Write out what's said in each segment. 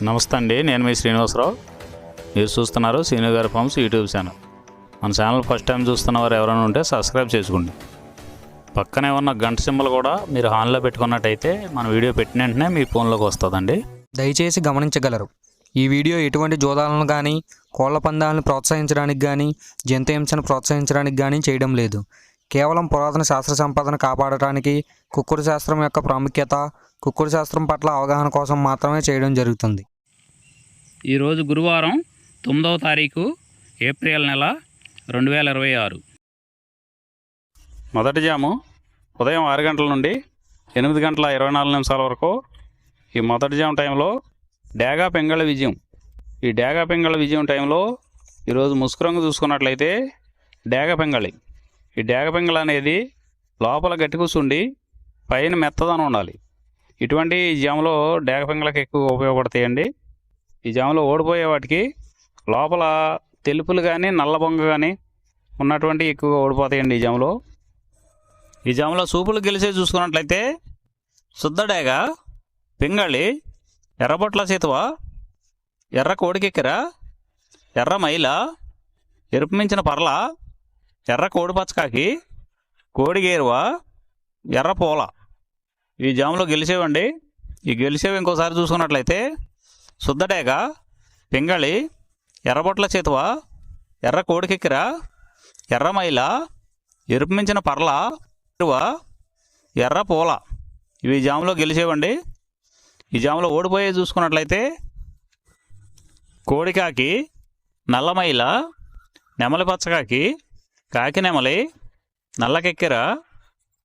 నమస్తే అండి, నేను మీ శ్రీనివాసరావు. మీరు చూస్తున్నారు శ్రీను గారి ఫార్మ్స్ యూట్యూబ్ ఛానల్. మన ఛానల్ ఫస్ట్ టైం చూస్తున్న వారు ఎవరైనా ఉంటే సబ్స్క్రైబ్ చేసుకోండి. పక్కనే ఉన్న గంట సింబల్ కూడా మీరు ఆన్లో పెట్టుకున్నట్టయితే మన వీడియో పెట్టిన వెంటనే మీ ఫోన్లోకి వస్తుందండి. దయచేసి గమనించగలరు, ఈ వీడియో ఎటువంటి జోదాలను కానీ కోళ్ల పందాలను ప్రోత్సహించడానికి కానీ జంతు హింసను ప్రోత్సహించడానికి కానీ చేయడం లేదు. కేవలం పురాతన శాస్త్ర సంపదను కాపాడటానికి, కుక్కుడు శాస్త్రం యొక్క ప్రాముఖ్యత, కుక్కుడు శాస్త్రం పట్ల అవగాహన కోసం మాత్రమే చేయడం జరుగుతుంది. ఈరోజు గురువారం 9వ తారీఖు ఏప్రిల్ నెల 2026. మొదటి జాము ఉదయం 6 గంటల నుండి 8 గంటల 24 నిమిషాల వరకు. ఈ మొదటి జాము టైంలో డేగా పెంగళ విజయం. ఈ డేగా పెంగళ విజయం టైంలో ఈరోజు ముసుకురంగు చూసుకున్నట్లయితే డేగ పెంగళి. ఈ డేగ పెంగళ అనేది లోపల గట్టి కూర్చుండి పైన మెత్తదనం ఉండాలి. ఇటువంటి ఈ జాములో డేగ పెంగళకి ఎక్కువ ఉపయోగపడతాయండి. ఈ జాములో ఓడిపోయే వాటికి లోపల తెలుపులు కానీ నల్ల బొంగ కానీ ఉన్నటువంటి ఎక్కువగా ఓడిపోతాయండి. ఈ జాములో సూపులు గెలిచే చూసుకున్నట్లయితే శుద్ధ డేగ పెంగళి, ఎర్రబొట్ల చేతువ, ఎర్ర కోడికెక్కెర, ఎర్ర మైల, ఎరుపు మించిన పర్ల, ఎర్ర కోడి పచ్చకాకి, కోడి గేరువ, ఎర్ర పూల. ఈ జాములో గెలిచేవండి. ఈ గెలిచేవి ఇంకోసారి చూసుకున్నట్లయితే శుద్ధ డేగ పెంగళి, ఎర్రబొట్ల చేతువ, ఎర్ర కోడికెక్కెర, ఎర్ర మైల, ఎరుపు మించిన పర్ల, ఎర్ర పూల. ఇవి జాములో గెలిచేవండి. ఈ జాములో ఓడిపోయే చూసుకున్నట్లయితే కోడికాకి, నల్లమైల, నెమలి పచ్చకాకి, కాకి నెమలి, నల్లకెక్కెర,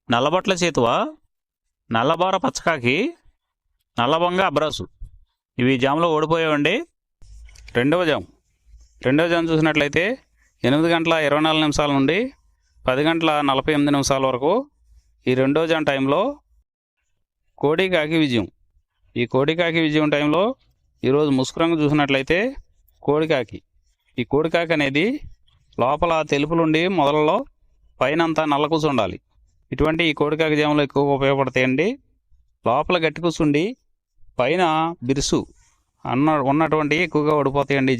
నల్లబొట్ల చేతువ, నల్లబోర పచ్చకాకి, నల్లబొంగ అబ్రాసు. ఇవి జాములో ఓడిపోయేవండి. రెండవ జాము చూసినట్లయితే 8 గంటల 24 నిమిషాల నుండి 10 గంటల 48 నిమిషాల వరకు. ఈ రెండో జాము టైంలో కోడికాకి విజయం. ఈ కోడికాకి విజయం టైంలో ఈరోజు ముసుకురంగు చూసినట్లయితే కోడికాకి. ఈ కోడికాకి అనేది లోపల తెలుపులుండి మొదలలో పైన అంతా నల్ల కూసు ఉండాలి. ఇటువంటి ఈ కోడికాకి జాములు ఎక్కువగా ఉపయోగపడతాయండి. లోపల గట్టి కూసుండి పైన బిరుసు ఉన్నటువంటి ఎక్కువగా ఓడిపోతాయండి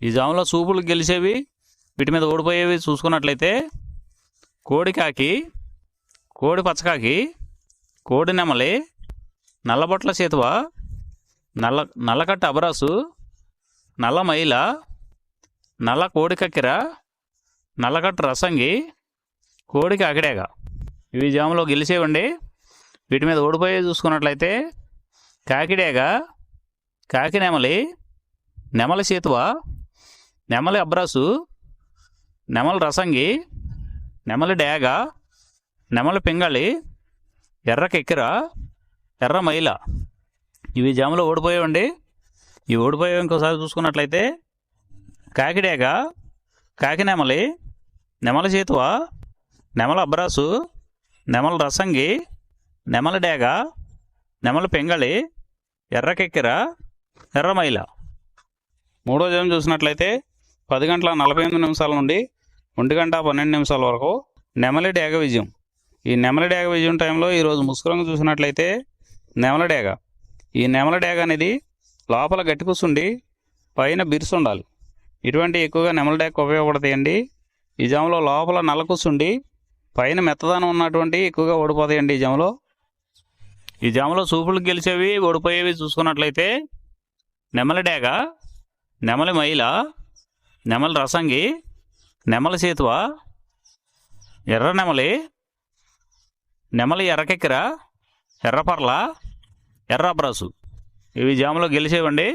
ఈ జాములో సూపులు గెలిచేవి, వీటి మీద ఓడిపోయేవి చూసుకున్నట్లయితే కోడికాకి, కోడి పచ్చకాకి, కోడి నెమలి, నల్లబొట్ల చేతువ, నల్లకట్ట అబరాసు, నల్ల మైల, నల్ల కోడికక్కెర, నల్లకట్ట రసంగి, కోడికి అగడేగ. ఇవి జాములో గెలిచేవండి. వీటి మీద ఓడిపోయే చూసుకున్నట్లయితే కాకిడేగ, కాకి నెమలి, నెమలి చేతువ, నెమలి అబ్రాసు, నెమలి రసంగి, నెమలి డేగ, నెమలి పింగళి, ఎర్ర కెక్కెర, ఎర్ర మైల. ఇవి జాములో ఓడిపోయేవండి. ఈ ఓడిపోయేవి ఇంకోసారి చూసుకున్నట్లయితే కాకిడేగ, కాకి నెమలి, నెమలి చేతువ, నెమలి అబ్రాసు, నెమలి రసంగి, నెమలి డేగ, నెమలి పెంగళి, ఎర్ర కెక్కెర, ఎర్ర మైల. మూడో జాము చూసినట్లయితే 10 గంటల 48 నిమిషాల నుండి 1 గంట 12 నిమిషాల వరకు నెమలి డేగ విజయం. ఈ నెమలి డేగ విజయం టైంలో ఈరోజు ముసుకురంగు చూసినట్లయితే నెమలి డేగ. ఈ నెమలి డేగ అనేది లోపల గట్టి కూర్చుండి పైన బిరుసు ఉండాలి. ఇటువంటి ఎక్కువగా నెమలి డేగ ఉపయోగపడతాయండి. ఈ జాములో లోపల నల్ల కూర్చుండి పైన మెత్తదనం ఉన్నటువంటి ఎక్కువగా ఓడిపోతాయండి. ఈ జాములో సూపులు గెలిచేవి ఓడిపోయేవి చూసుకున్నట్లయితే నెమలి డేగ, నెమలి మైల, నెమలి రసంగి, నెమలి చేతువ, ఎర్ర నెమలి, నెమలి ఎర్రకెక్కెర, ఎర్రపర్ల, ఎర్ర అబ్రాసు. ఇవి జాములో గెలిచేవండి.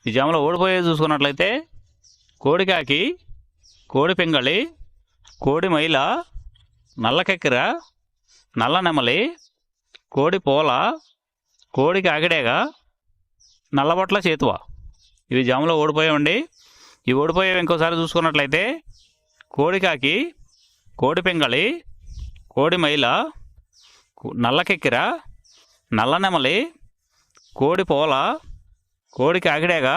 ఈ జాములో ఓడిపోయేవి చూసుకున్నట్లయితే కోడికాకి, కోడి పెంగళి, కోడి మైల, నల్లకెక్కెర, నల్ల నెమలి, కోడి పూల, కోడికి ఆగిడేగ, నల్లబొట్ల చేతువ. ఇవి జాములో ఓడిపోయావండి. ఈ ఓడిపోయేవి ఇంకోసారి చూసుకున్నట్లయితే కోడికాకి, కోడి పెంగళి, కోడి మైల, నల్లకెక్కెర, నల్ల నెమలి, కోడి పూల, కోడికి ఆగిడేగ,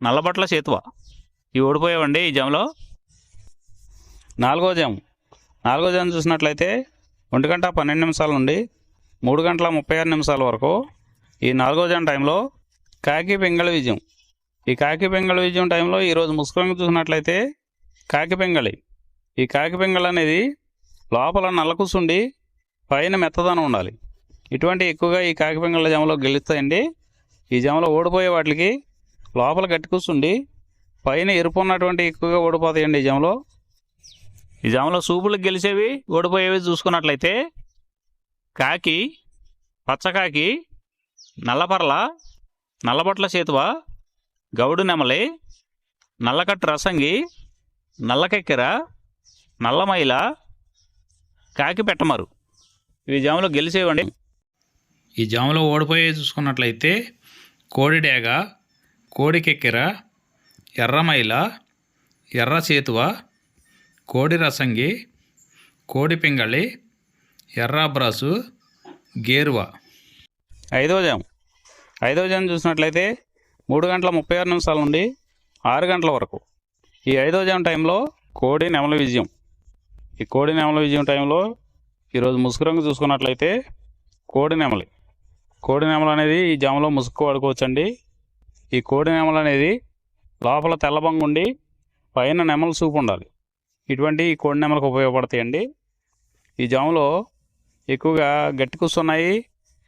నల్లబొట్ల చేతువ. ఇవి ఓడిపోయావండి ఈ జాములో. నాలుగో జాము చూసినట్లయితే 1 గంట 12 నిమిషాల నుండి 3 గంటల 36 నిమిషాల వరకు. ఈ 4వ జాము టైంలో కాకి పింగళ విజయం. ఈ కాకి పింగళ విజయం టైంలో ఈరోజు ముసుకొని చూసినట్లయితే కాకి పింగళి. ఈ కాకి పింగళ అనేది లోపల నల్ల కూసుండి పైన మెత్తదనం ఉండాలి. ఇటువంటి ఎక్కువగా ఈ కాకి పింగళ జామలో గెలుస్తాయండి. ఈ జామలో ఓడిపోయే వాటికి లోపల గట్టి కూసుండి పైన ఎరుపు ఉన్నటువంటి ఎక్కువగా ఓడిపోతాయండి ఈ జామలో. ఈ జామలో సూపులకు గెలిచేవి ఓడిపోయేవి చూసుకున్నట్లయితే కాకి, పచ్చకాకి, నల్లపర్ల, నల్లబొట్ల చేతువ, గౌడు నెమలి, నల్లకట్టు రసంగి, నల్లకెక్కెర, నల్లమైల, కాకి పెట్టమరు. ఇవి జాములో గెలిచేవండి. ఈ జాములో ఓడిపోయే చూసుకున్నట్లయితే కోడి డేగ, కోడి కెక్కెర, ఎర్రమైల, ఎర్ర చేతువ, కోడి రసంగి, కోడి పింగళి, ఎర్ర అబ్రాసు, గేరువ. ఐదవ జాము చూసినట్లయితే 3:36 నుండి 6 గంటల వరకు. ఈ 5వ జాము టైంలో కోడి నెమల విజయం. ఈ కోడి నెమల విజయం టైంలో ఈరోజు ముసుగు రంగు చూసుకున్నట్లయితే కోడి నెమలు అనేది ఈ జాములో ముసుగు వాడుకోవచ్చండి. ఈ కోడి నెమలు అనేది లోపల తెల్లబంగు ఉండి పైన నెమల సూపు ఉండాలి. ఇటువంటి ఈ కోడి నెమలకు ఉపయోగపడతాయండి. ఈ జాములో ఎక్కువగా గట్టి కూస్తున్నాయి,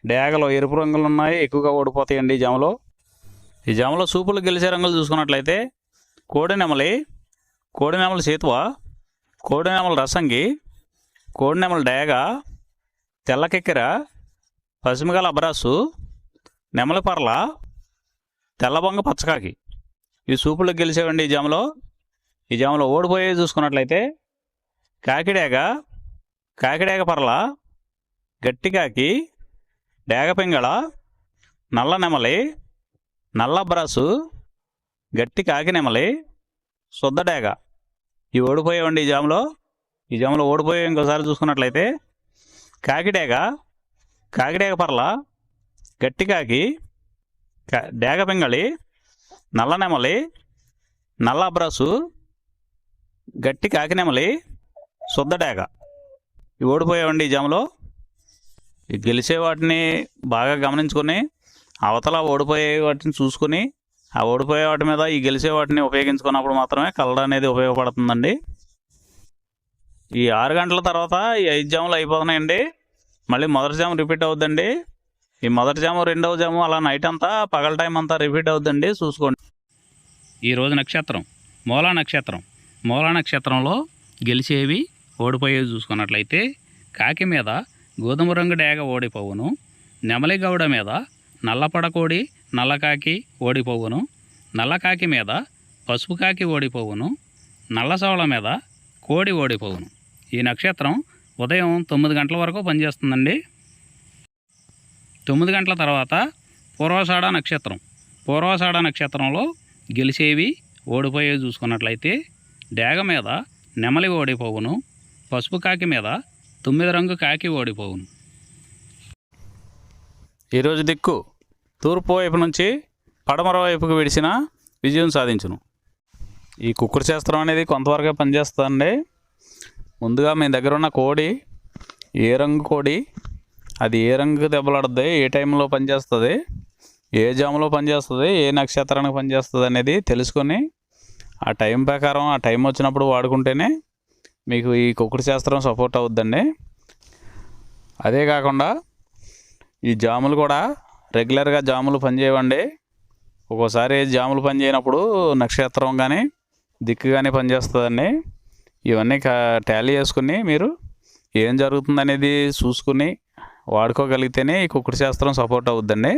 డేగలో ఎరుపు రంగులు ఉన్నాయి, ఎక్కువగా ఓడిపోతాయండి ఈ జాములో సూపులు గెలిచే రంగులు చూసుకున్నట్లయితే కోడి నెమల చేతువ, కోడి నెమల రసంగి, కోడి నెమల డేగ, తెల్లకెక్కెర, పసిమిగల అబ్రాసు, నెమలి పర్ల, తెల్లబొంగ పచ్చకాకి. ఈ సూపులకు గెలిచేవండి ఈ జాములో ఓడిపోయే చూసుకున్నట్లయితే కాకిడేగ పర్ల, గట్టికాకి, డేగ పింగళ, నల్ల నెమలి, నల్ల అబ్రాసు, గట్టి కాకి నెమలి, శుద్ధ డేగ. ఇవి ఓడిపోయేవండి ఈ జాములో ఓడిపోయే ఇంకోసారి చూసుకున్నట్లయితే కాకిడేగ పర్ల, గట్టి కాకి, డేగ పింగళి, నల్ల నెమలి, నల్ల అబ్రాసు, గట్టి కాకి నెమలి, శుద్ధ డేగ. ఇవి ఓడిపోయేవండి ఈ జాములో. ఈ గెలిచే వాటిని బాగా గమనించుకొని అవతల ఓడిపోయే వాటిని చూసుకొని ఆ ఓడిపోయే వాటి మీద ఈ గెలిచే వాటిని ఉపయోగించుకున్నప్పుడు మాత్రమే కలర్ అనేది ఉపయోగపడుతుందండి. ఈ 6 గంటల తర్వాత ఈ 5 జాములు అయిపోతున్నాయండి. మళ్ళీ మొదటి జాము రిపీట్ అవుద్దండి. ఈ మొదటి జాము, రెండవ జాము అలా నైట్ అంతా పగల టైం అంతా రిపీట్ అవుద్దండి, చూసుకోండి. ఈరోజు నక్షత్రం మూలా నక్షత్రంలో గెలిచేవి ఓడిపోయేవి చూసుకున్నట్లయితే కాకి మీద గోధుమ రంగు డేగ ఓడిపోవును, నెమలి గౌడ మీద నల్లపడకోడి నల్లకాకి ఓడిపోవును, నల్లకాకి మీద పసుపు కాకి ఓడిపోవును, నల్లసవళ మీద కోడి ఓడిపోవును. ఈ నక్షత్రం ఉదయం 9 గంటల వరకు పనిచేస్తుందండి. 9 గంటల తర్వాత పూర్వాషాఢ నక్షత్రంలో గెలిచేవి ఓడిపోయేవి చూసుకున్నట్లయితే డేగ మీద నెమలి ఓడిపోవును, పసుపు కాకి మీద 9 రంగు కాకి ఓడిపోవును. ఈరోజు దిక్కు తూర్పు వైపు నుంచి పడమర వైపుకు విడిచిన విజయం సాధించును. ఈ కుక్కుడు శాస్త్రం అనేది కొంతవరకే పనిచేస్తుందండి. ముందుగా మీ దగ్గర ఉన్న కోడి ఏ రంగు కోడి, అది ఏ రంగు దెబ్బలాడుద్ది, ఏ టైంలో పనిచేస్తుంది, ఏ జాములో పనిచేస్తుంది, ఏ నక్షత్రానికి పనిచేస్తుంది అనేది తెలుసుకొని ఆ టైం ప్రకారం ఆ టైం వచ్చినప్పుడు వాడుకుంటేనే మీకు ఈ కుక్కుడు శాస్త్రం సపోర్ట్ అవుద్దండి. అదే కాకుండా ఈ జాములు కూడా రెగ్యులర్గా జాములు పనిచేయవండి. ఒక్కోసారి జాములు పనిచేయనప్పుడు నక్షత్రం కానీ దిక్కు కానీ పనిచేస్తుందండి. ఇవన్నీ టాలీ చేసుకుని మీరు ఏం జరుగుతుందనేది చూసుకుని వాడుకోగలిగితేనే ఈ కుక్కుడు శాస్త్రం సపోర్ట్ అవుద్దండి.